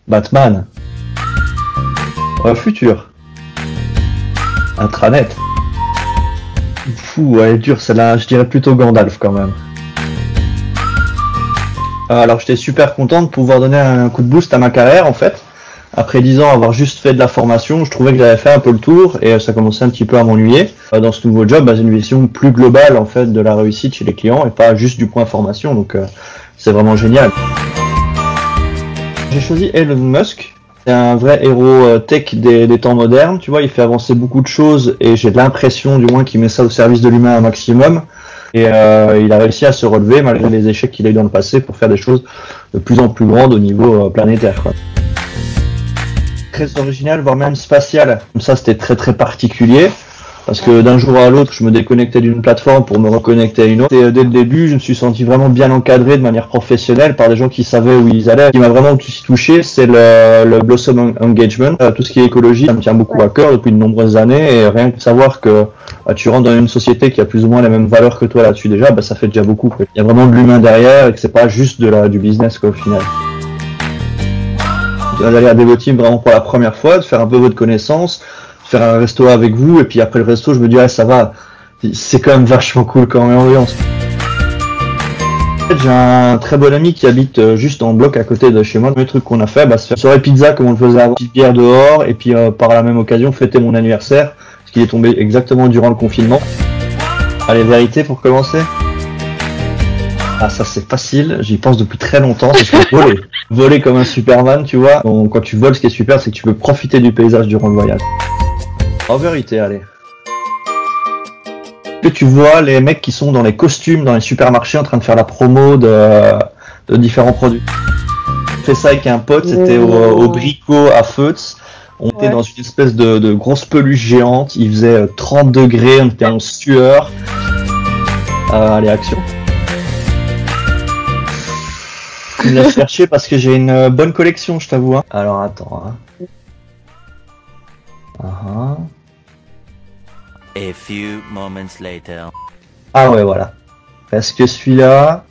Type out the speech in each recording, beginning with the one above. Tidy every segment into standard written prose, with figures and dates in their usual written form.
Batman. Futur. Intranet. Fou, elle est dure celle-là, je dirais plutôt Gandalf quand même. Alors j'étais super content de pouvoir donner un coup de boost à ma carrière en fait. Après 10 ans avoir juste fait de la formation, je trouvais que j'avais fait un peu le tour et ça commençait un petit peu à m'ennuyer. Dans ce nouveau job, j'ai une vision plus globale en fait de la réussite chez les clients et pas juste du point formation, donc c'est vraiment génial. J'ai choisi Elon Musk. C'est un vrai héros tech des temps modernes, tu vois, il fait avancer beaucoup de choses et j'ai l'impression du moins qu'il met ça au service de l'humain un maximum. Et il a réussi à se relever malgré les échecs qu'il a eu dans le passé pour faire des choses de plus en plus grandes au niveau planétaire, quoi. Très original, voire même spatial. Comme ça, c'était très très particulier. Parce que d'un jour à l'autre, je me déconnectais d'une plateforme pour me reconnecter à une autre. Et dès le début, je me suis senti vraiment bien encadré de manière professionnelle par des gens qui savaient où ils allaient. Ce qui m'a vraiment touché, c'est le Blossom Engagement. Tout ce qui est écologie, ça me tient beaucoup à cœur depuis de nombreuses années. Et rien que savoir que tu rentres dans une société qui a plus ou moins les mêmes valeurs que toi là-dessus déjà, ça fait déjà beaucoup. Il y a vraiment de l'humain derrière et que c'est pas juste du business quoi, au final. D'aller à Devoteam vraiment pour la première fois, de faire un peu votre connaissance, faire un resto avec vous, et puis après le resto, je me dis, ouais, ça va, c'est quand même vachement cool quand même ambiance. En fait, j'ai un très bon ami qui habite juste en bloc à côté de chez moi. Le premier truc qu'on a fait, c'est faire une soirée pizza comme on le faisait avant, petite bière dehors, et puis par la même occasion, fêter mon anniversaire, parce qu'il est tombé exactement durant le confinement. Allez, vérité pour commencer. Ah, ça c'est facile, j'y pense depuis très longtemps, c'est que voler. Voler comme un Superman, tu vois. Donc, quand tu voles, ce qui est super, c'est que tu peux profiter du paysage durant le voyage. En vérité, allez. Que tu vois les mecs qui sont dans les costumes, dans les supermarchés, en train de faire la promo de différents produits. J'ai fait ça avec un pote, c'était au Brico à Feutz. On était dans une espèce de grosse peluche géante, il faisait 30 degrés, on était en sueur. Allez, action. Je me laisse chercher parce que j'ai une bonne collection, je t'avoue. Hein. Alors attends. Hein. A few moments later. Ah ouais, voilà. Parce que celui-là,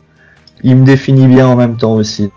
il me définit bien en même temps aussi.